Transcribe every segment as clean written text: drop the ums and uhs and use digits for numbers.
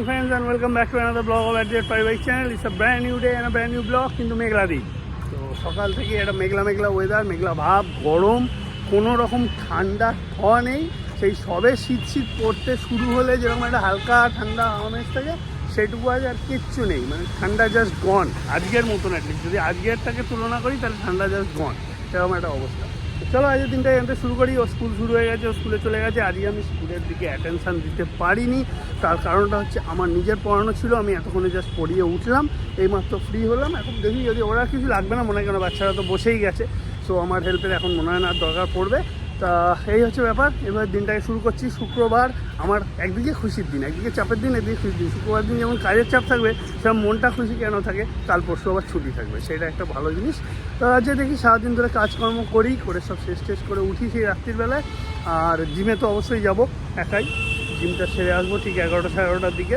morning friends and welcome back to another vlog of Adjet Pai Bike channel. It's a brand new day and a brand new vlog কিন্তু মেঘলা দিন। তো সকাল থেকে একটা মেঘলা মেঘলা weather, মেঘলা ভাব, গরম, কোনো রকম ঠান্ডা হওয়া নেই। সেই সবে শীত শীত পড়তে শুরু হলে যেরকম একটা হালকা ঠান্ডা আমেজ থাকে সেটুকু আজ আর কিচ্ছু নেই, মানে ঠান্ডা জাস্ট গন। আজকের মতন অ্যাটলিস্ট যদি আজকেরটাকে তুলনা করি তাহলে ঠান্ডা জাস্ট গন, সেরকম একটা অবস্থা। চলো আজকের দিনটা এখান থেকে শুরু করি। ও স্কুল শুরু হয়ে গেছে, ও স্কুলে চলে গেছে। আজকে আমি স্কুলের দিকে অ্যাটেনশান দিতে পারিনি, তার কারণটা হচ্ছে আমার নিজের পড়ানো ছিল। আমি এতক্ষণে জাস্ট পড়িয়ে উঠলাম, এইমাত্র ফ্রি হলাম। এখন দেখি যদি ওরা কিছু লাগবে না মনে হয়, কেন বাচ্চারা তো বসেই গেছে। সো আমার হেল্পের এখন মনে হয় না দরকার পড়বে। তা এই হচ্ছে ব্যাপার। এবার দিনটাকে শুরু করছি। শুক্রবার আমার একদিকে খুশির দিন, একদিকে চাপের দিন, একদিকে খুশির দিন। শুক্রবার দিন যেমন কাজের চাপ থাকবে, সেরকম মনটা খুশি কেন থাকে, কাল পরশু আবার ছুটি থাকবে, সেটা একটা ভালো জিনিস। তো আজকে দেখি সারাদিন ধরে কাজকর্ম করি, করে সব শেষ করে উঠি সেই রাত্রির বেলায়। আর জিমে তো অবশ্যই যাব একাই, জিমটা সেরে আসবো ঠিক 11টা সাড়ে 11টার দিকে।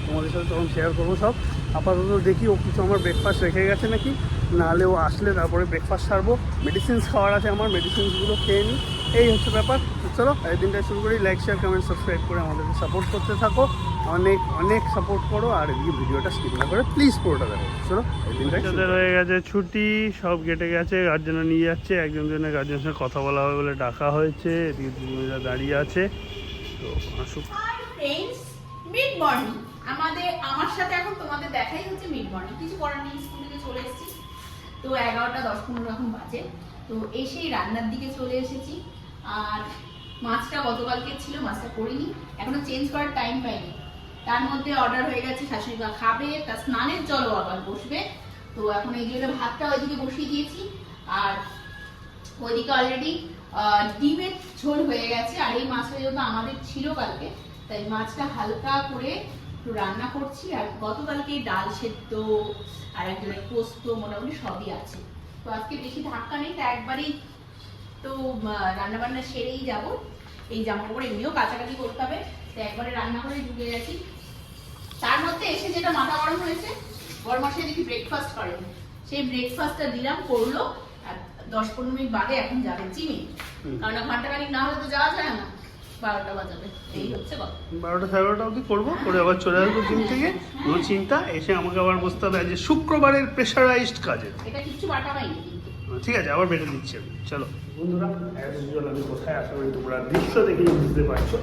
তোমাদের সাথে তখন শেয়ার করবো সব। আপাতত দেখি ও কিছু আমার ব্রেকফাস্ট রেখে গেছে নাকি, নাহলে ও আসলে তারপরে ব্রেকফাস্ট সারবো। মেডিসিনস খাওয়ার আছে আমার, মেডিসিনসগুলো খেয়ে নিই। এই হচ্ছে ব্যাপার। চলো এই দিনটা শুরু করি। লাইক শেয়ার কমেন্ট সাবস্ক্রাইব করে আমাদেরকে সাপোর্ট করতে থাকো, অনেক অনেক সাপোর্ট করো। আর এদিকে ভিডিওটা স্কিপ না করে প্লিজ পুরোটা দেখো। চলো এই দিনটা হয়ে গেছে ছুটি, সব কেটে গেছে। গার্জেনরা নিয়ে যাচ্ছে, একজন জনের গার্জেনের সঙ্গে কথা বলা হবে বলে ডাকা হয়েছে। এদিকে দুজনেরা দাঁড়িয়ে আছে, তো আসুক। মিড মর্নিং আমার সাথে এখন তোমাদের দেখাই হচ্ছে মিড মর্নিং। কিছু করার নেই, স্কুল থেকে চলে এসেছি। তো 11টা 10-15 এখন বাজে। তো এসেই রান্নার দিকে চলে এসেছি। আর মাছটা গতকালকে ছিল, মাছটা করিনি, এখনো চেঞ্জ করার টাইম পাইনি। তার মধ্যে অর্ডার হয়ে গেছে, শাশুড়ি মা খাবে, তার স্নানের জলও আবার বসবে। তো এখন এই জন্য ভাতটা ওইদিকে বসিয়ে দিয়েছি। আর ওইদিকে অলরেডি ডিমের ঝোল হয়ে গেছে। আর এই মাছটা যেহেতু আমাদের ছিল কালকে, তাই মাছটা হালকা করে একটু রান্না করছি। আর গতকালকে ডাল সেদ্ধ আর একজনের পোস্ত মোটামুটি সবই আছে। তো আজকে বেশি ধাক্কা নেই, তা একবারেই তো রান্না বান্না সেরেই যাব। এই জামা কাপড় এমনিও কাছাকাছি করতে হবে, তো একবারে রান্না করে ঢুকে গেছি। তার মধ্যে এসে যেটা মাথা গরম হয়েছে, বড় মাসে দেখি ব্রেকফাস্ট করেন, সেই ব্রেকফাস্টটা দিলাম, করলো। আর 10-15 মিনিট বাদে এখন যাবে জিমে, কারণ ঘন্টাখানিক না হলে তো যাওয়া যায় না। 12টা বাজাবে, এই হচ্ছে কথা। 12টা সাড়ে 12টা অবধি করবো, করে আবার চলে আসবো জিম থেকে। কোনো চিন্তা, এসে আমাকে আবার বসতে হবে আজ শুক্রবারের প্রেশারাইজড কাজে। এটা কিচ্ছু বাটা হয়নি কিন্তু। ঠিক আছে, আবার বেটে দিচ্ছি আমি। চলো বন্ধুরা, অ্যাজ ইউজুয়াল আমি কোথায় আশা করি তোমরা দৃশ্য দেখে বুঝতে পারছো।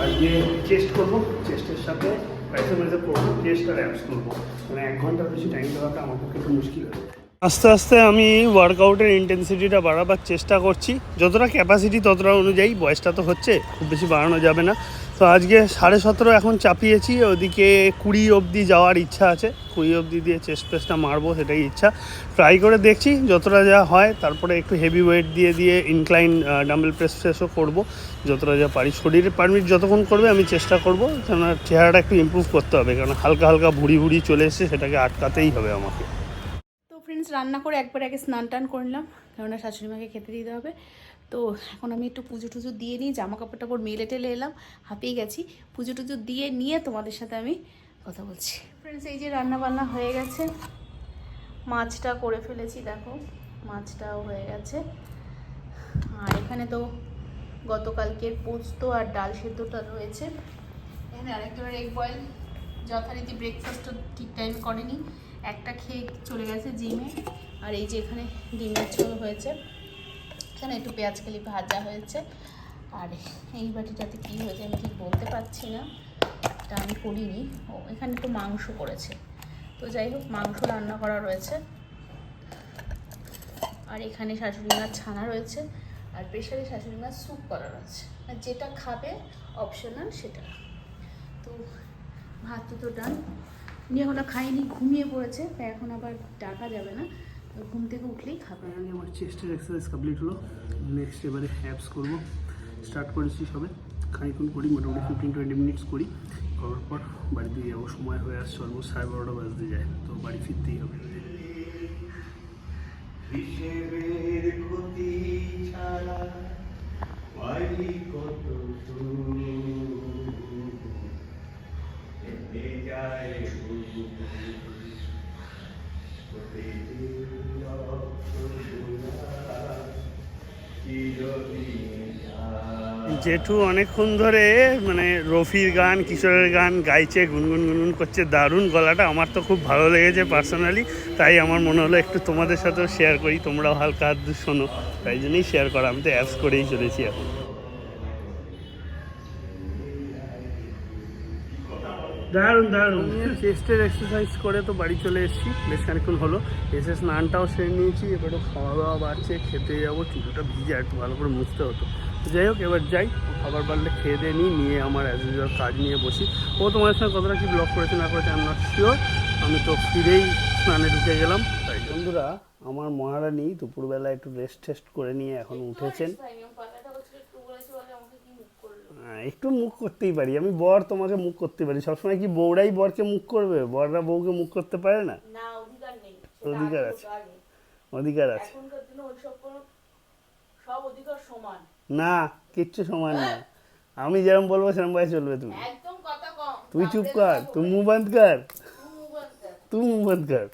আজকে চেস্ট করবো, চেস্টের সাথে প্যাসেমেজে করবো, চেস্ট আর অ্যাপস করবো। মানে 1 ঘন্টার বেশি টাইম দেওয়াটা আমার পক্ষে একটু মুশকিল হবে। আস্তে আস্তে আমি ওয়ার্কআউটের ইন্টেন্সিটিটা বাড়াবার চেষ্টা করছি, যতটা ক্যাপাসিটি ততটা অনুযায়ী। বয়সটা তো হচ্ছে, খুব বেশি বাড়ানো যাবে না। তো আজকে 17.5 এখন চাপিয়েছি, ওদিকে 20 অবধি যাওয়ার ইচ্ছা আছে। 20 অবধি দিয়ে চেস্ট প্রেসটা মারবো, সেটাই ইচ্ছা। ট্রাই করে দেখছি যতটা যা হয়। তারপরে একটু হেভি ওয়েট দিয়ে ইনক্লাইন ডাম্বেল প্রেসও করবো, যতটা যা পারি। শরীরে পারমিট যতক্ষণ করবে আমি চেষ্টা করবো, কেন চেহারাটা একটু ইমপ্রুভ করতে হবে, কারণ হালকা হালকা ভুড়ি চলে এসছে, সেটাকে আটকাতেই হবে আমাকে। ফ্রেন্ডস, রান্না করে একবার আগে স্নান টান করলাম, কেননা শাশুড়ি মাকে খেতে দিতে হবে। তো এখন আমি একটু পুজো টুজো দিয়ে নিই, জামা কাপড় টাপড় মেলে টেলে এলাম, হাঁপিয়ে গেছি। পুজো টুজো দিয়ে নিয়ে তোমাদের সাথে আমি কথা বলছি। ফ্রেন্ডস, এই যে রান্না বান্না হয়ে গেছে, মাছটা করে ফেলেছি, দেখো মাছটাও হয়ে গেছে। আর এখানে তো গতকালকের পোস্ত আর ডাল সেদ্ধটা রয়েছে। এখানে আরেকজনের এগ বয়েল, যথারীতি ব্রেকফাস্টও ঠিক টাইম করেনি, একটা খেয়ে চলে গেছে জিমে। আর এই যে এখানে ডিমের ঝোল হয়েছে, এখানে একটু পেঁয়াজ কালি ভাজা হয়েছে। আর এই বাটিটাতে কী হয়েছে আমি ঠিক বলতে পারছি না, এটা আমি করিনি। ও এখানে একটু মাংস করেছে, তো যাই হোক মাংস রান্না করা রয়েছে। আর এখানে শাশুড়ি মার ছানা রয়েছে, আর প্রেশারে শাশুড়ি মার স্যুপ করা রয়েছে। আর যেটা খাবে অপশনাল সেটা। তো ভাত তো ডান, উনি এখনো খাইনি, ঘুমিয়ে পড়েছে, তাই এখন আবার ডাকা যাবে না, ঘুম থেকে উঠলেই খাবে। আমি আমার চেস্টের এক্সারসাইজ কমপ্লিট হলো। নেক্সট এবারে অ্যাপস করবো, স্টার্ট করেছি সবে। খানিক্ষণ করি, মোটামুটি 15-20 মিনিটস করি। করার পর বাড়িতে যাবো, সময় হয়ে আসছে অলমোস্ট 12:30 বাজতে যায়, তো বাড়ি ফিরতেই হবে। জেঠু অনেকক্ষণ ধরে মানে রফির গান কিশোরের গান গাইছে, গুনগুন গুনগুন করছে, দারুণ গলাটা। আমার তো খুব ভালো লেগেছে পার্সোনালি, তাই আমার মনে হলো একটু তোমাদের সাথেও শেয়ার করি, তোমরাও হালকা হাত শোনো, তাই জন্যই শেয়ার করা। আমি তো অ্যাপস করেই চলেছি এখন। দারুণ দারুণ। চেস্টের এক্সারসাইজ করে তো বাড়ি চলে এসেছি, বেশ খানিক্ষণ হলো। এসে স্নানটাও সেরে নিয়েছি, এবার একটু খাওয়া দাওয়া বাড়ছে, খেতে যাবো। চুলটা ভিজে একটু ভালো করে মুছতে হতো। তো যাই হোক, এবার যাই, খাবার বাড়লে খেয়ে দিয়ে নিয়ে আমার অ্যাজ ইউজুয়াল কাজ নিয়ে বসি। ও তোমাদের সঙ্গে কতটা কি ব্লগ করেছে না করেছে আমি নট শিওর। আমি তো ফিরেই স্নানে ঢুকে গেলাম। তাই বন্ধুরা, আমার মহারানী দুপুরবেলা একটু রেস্ট টেস্ট করে নিয়ে এখন উঠেছেন। একটু মুখ করতেই পারি আমি, বর তোমাকে মুখ করতে পারি। সবসময় কি বউরাই বরকে মুখ করবে? বররা বউকে মুখ করতে পারে না? অধিকার আছে, অধিকার আছে। না, কিচ্ছু সমান না। আমি যেরকম বলবো সেরকম ভাই চলবে। তুমি তুই চুপ কর, তুই মুখ বন্ধ কর, তুই মুখ বন্ধ কর।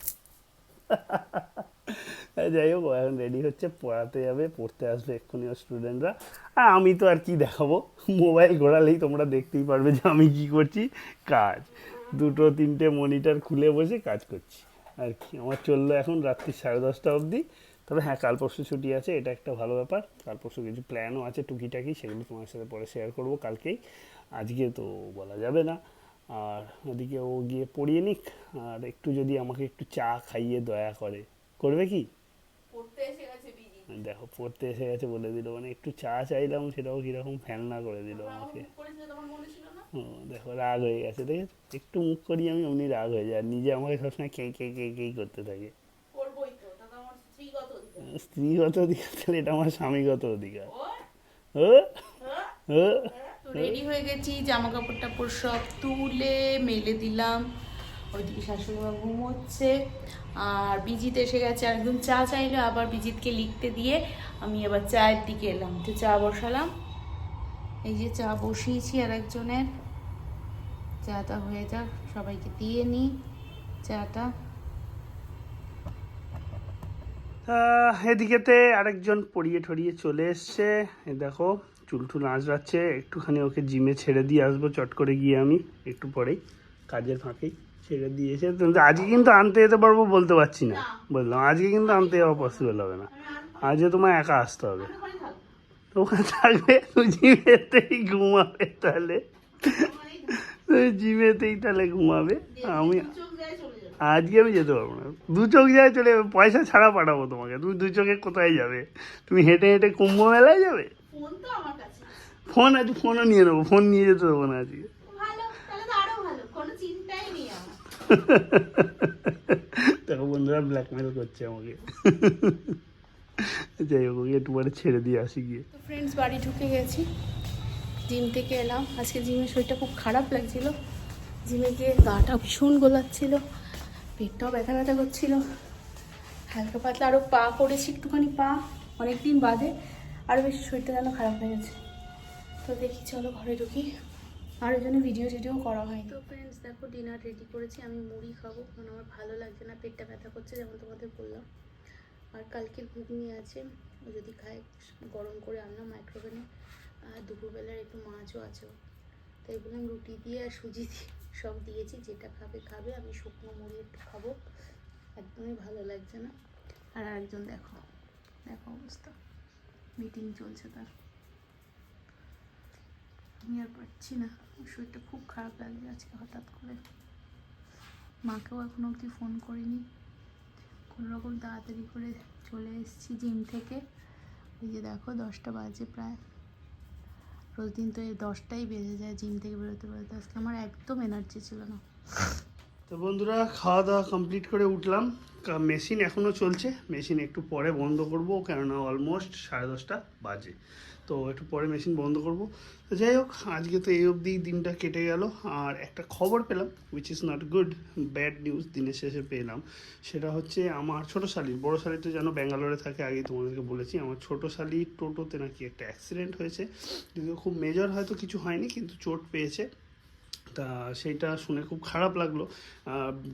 যাই হোক, এখন রেডি হচ্ছে, পড়াতে যাবে, পড়তে আসবে এক্ষুনি স্টুডেন্টরা। আর আমি তো আর কি দেখাবো, মোবাইল ঘোরালেই তোমরা দেখতেই পারবে যে আমি কি করছি। কাজ, 2-3টে মনিটর খুলে বসে কাজ করছি আর কি। আমার চললো এখন রাত্রি 10:30 অবধি। তবে হ্যাঁ, কাল পরশু ছুটি আছে, এটা একটা ভালো ব্যাপার। কাল পরশু কিছু প্ল্যানও আছে টুকিটাকি, সেগুলো তোমার সাথে পরে শেয়ার করবো কালকেই। আজকে তো বলা যাবে না। আর ওদিকে ও গিয়ে পড়িয়ে নিক, আর একটু যদি আমাকে একটু চা খাইয়ে দয়া করে, করবে কি? দেখো, পড়তে এসে গেছে বলে দিল, মানে একটু চা চাইলাম সেটাও কিরকম ফ্যালনা করে দিল আমাকে। ও দেখো, রাগ হয়ে গেছে, দেখে একটু মুখ করি আমি অমনি রাগ হয়ে যায়, নিজে আমাকে সবসময় কে কে কে কে করতে থাকে। স্ত্রীগত অধিকার? তাহলে এটা আমার স্বামীগত অধিকার। রেডি হয়ে গেছি, জামা কাপড় টাপড় সব তুলে মেলে দিলাম। ওইদিকে শাশুড়ি মা ঘুমোচ্ছে, আর বিজিত এসে গেছে। একদম চা চাইলো, আবার বিজিতকে লিখতে দিয়ে আমি আবার চায়ের দিকে এলাম। তো চা বসালাম, এই যে চা বসিয়েছি আর একজনের। চাটা হয়ে যাক, সবাইকে দিয়ে নিই চাটা। এদিকেতে আরেকজন পড়িয়ে ঠরিয়ে চলে এসছে। দেখো, চুলটুল আঁচড়াচ্ছে, একটুখানি ওকে জিমে ছেড়ে দিয়ে আসবো চট করে গিয়ে আমি একটু পরেই, কাজের ফাঁকেই ছেড়ে দিয়েছে। আজকে কিন্তু আনতে যেতে পারবো বলতে পারছি না, বললাম আজকে কিন্তু আনতে যাওয়া পসিবল হবে না। আজকে তোমায় একা আসতে হবে। ওখানে থাকবে, তুই জিমেতেই ঘুমাবে, তাহলে তুই জিমেতেই তাহলে ঘুমাবে। আমি আজকে আমি যেতে পারবো না, 2 চোখ যায় চলে যাবে, পয়সা ছাড়া পাঠাবো তোমাকে। তুমি 2 চোখে কোথায় যাবে? তুমি হেঁটে হেঁটে কুম্ভ মেলায় যাবে? ফোন আছে, ফোনও নিয়ে নেবো, ফোন নিয়ে যেতে দেবো না আজকে। দেখো বন্ধুরা, ব্ল্যাকমেল করছে আমাকে। যাই হোক, একটু পরে ছেড়ে দিয়ে আসি গিয়ে। তো ফ্রেন্ডস, বাড়ি ঢুকে গেছি, জিম থেকে এলাম। আজকে জিমের শরীরটা খুব খারাপ লাগছিল, জিমে গিয়ে গাটা ভীষণ গোলাচ্ছিল, পেটটাও ব্যথা ব্যথা করছিল, হালকা পাতলা আরও পা করেছি একটুখানি, পা অনেকদিন বাদে, আরও বেশি শরীরটা যেন খারাপ হয়ে গেছে। তো দেখি, চলো ঘরে ঢুকি, আর ওই জন্য ভিডিও করা হয়। তো ফ্রেন্ডস দেখো, ডিনার রেডি করেছি। আমি মুড়ি খাবো, কারণ আমার ভালো লাগছে না, পেটটা ব্যথা করছে যেমন তোমাদের বললাম। আর কালকের ঘুগনি আছে, ও যদি খায় গরম করে আনলাম মাইক্রোওভেনে। আর দুপুরবেলার একটু মাছও আছে, তাই বললাম রুটি দিয়ে আর সুজি দিয়ে সব দিয়েছি, যেটা খাবে খাবে। আমি শুকনো মুড়ি একটু খাবো, একদমই ভালো লাগছে না। আর একজন দেখো দেখো অবস্থা, মিটিং চলছে তার। আমি আর পারছি না, শরীরটা খুব খারাপ লাগছে আজকে হঠাৎ করে। মাকেও এখনো অবধি ফোন করিনি, কোনোরকম তাড়াতাড়ি করে চলে এসেছি জিম থেকে। এই যে দেখো, 10টা বাজে প্রায়। রোজ দিন তো এই 10টাই বেজে যায় জিম থেকে বেরোতে বেরোতে। আজকে আমার একদম এনার্জি ছিল না। তো বন্ধুরা, খাওয়া দাওয়া কমপ্লিট করে উঠলাম। মেশিন এখনও চলছে, মেশিন একটু পরে বন্ধ করবো, কেননা অলমোস্ট 10:30 বাজে। তো একটু পরে মেশিন বন্ধ করব। তো যাই হোক, আজকে তো এই অবধি দিনটা কেটে গেল। আর একটা খবর পেলাম, which is not good, bad news দিনের শেষে পেলাম। সেটা হচ্ছে আমার ছোটো শালি, বড়ো শালি তো যেন ব্যাঙ্গালোরে থাকে, আগেই তোমাদেরকে বলেছি। আমার ছোটো শালি টোটোতে নাকি একটা অ্যাক্সিডেন্ট হয়েছে, যদিও খুব মেজর হয়তো কিছু হয়নি, কিন্তু চোট পেয়েছে। তা সেইটা শুনে খুব খারাপ লাগলো।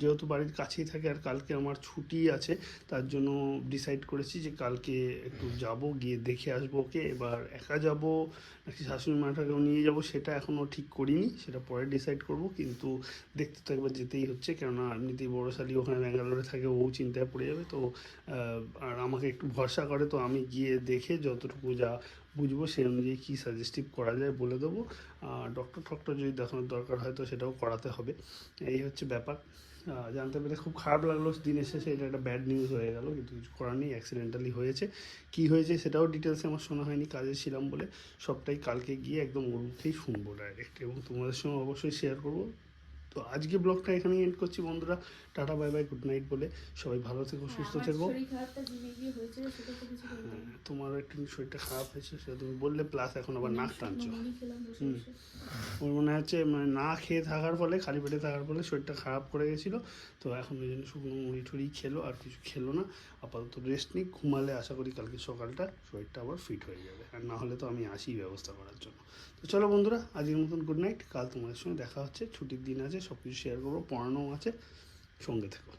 যেহেতু বাড়ির কাছেই থাকে আর কালকে আমার ছুটি আছে, তার জন্য ডিসাইড করেছি যে কালকে একটু যাব, গিয়ে দেখে আসবো ওকে। এবার একা যাব নাকি শাশুড়ি মাটাকেও নিয়ে যাব সেটা এখনও ঠিক করিনি, সেটা পরে ডিসাইড করব। কিন্তু দেখতে তো একবার যেতেই হচ্ছে, কেননা এমনিতেই বড় শালি ওখানে ব্যাঙ্গালোরে থাকে, ও চিন্তায় পড়ে যাবে। তো আর আমাকে একটু ভরসা করে, তো আমি গিয়ে দেখে যতটুকু যা বুঝবো সেই অনুযায়ী কী সাজেস্টিভ করা যায় বলে দেবো। ডক্টর টক্টর যদি দেখানোর দরকার হয় তো সেটাও করাতে হবে। এই হচ্ছে ব্যাপার। জানতে পেরে খুব খারাপ লাগলো, দিনের শেষে এটা একটা ব্যাড নিউজ হয়ে গেল, কিন্তু কিছু করার নেই, অ্যাক্সিডেন্টালি হয়েছে। কী হয়েছে সেটাও ডিটেলসে আমার শোনা হয়নি, কাজে ছিলাম বলে। সবটাই কালকে গিয়ে একদম ওর মুখেই শুনবো ডাইরেক্ট, এবং তোমাদের সঙ্গে অবশ্যই শেয়ার করবো। তো আজকে ব্লগটা এখানেই এন্ড করছি বন্ধুরা। Tata bye bye, good night বলে সবাই ভালো থেকো, সুস্থ থেকো। তোমারও একটু শরীরটা খারাপ হয়েছে সেটা তুমি বললে, প্লাস এখন আবার নাক টানছো। ওর মনে হচ্ছে মানে না খেয়ে থাকার ফলে, খালি পেটে থাকার ফলে শরীরটা খারাপ করে গেছিলো। তো এখন ওই জন্য শুকনো মুড়ি টুড়ি খেলো, আর কিছু খেলো না। আপাতত রেস্ট নিই, ঘুমালে আশা করি কালকে সকালটা শরীরটা আবার ফিট হয়ে যাবে, আর না হলে তো আমি আসি ব্যবস্থা করার জন্য। তো চলো বন্ধুরা, আজকের মতন গুড নাইট। কাল তোমাদের সঙ্গে দেখা হচ্ছে, ছুটির দিন আছে, সব কিছু শেয়ার করবো, পড়ানোও আছে, সঙ্গে থেকো।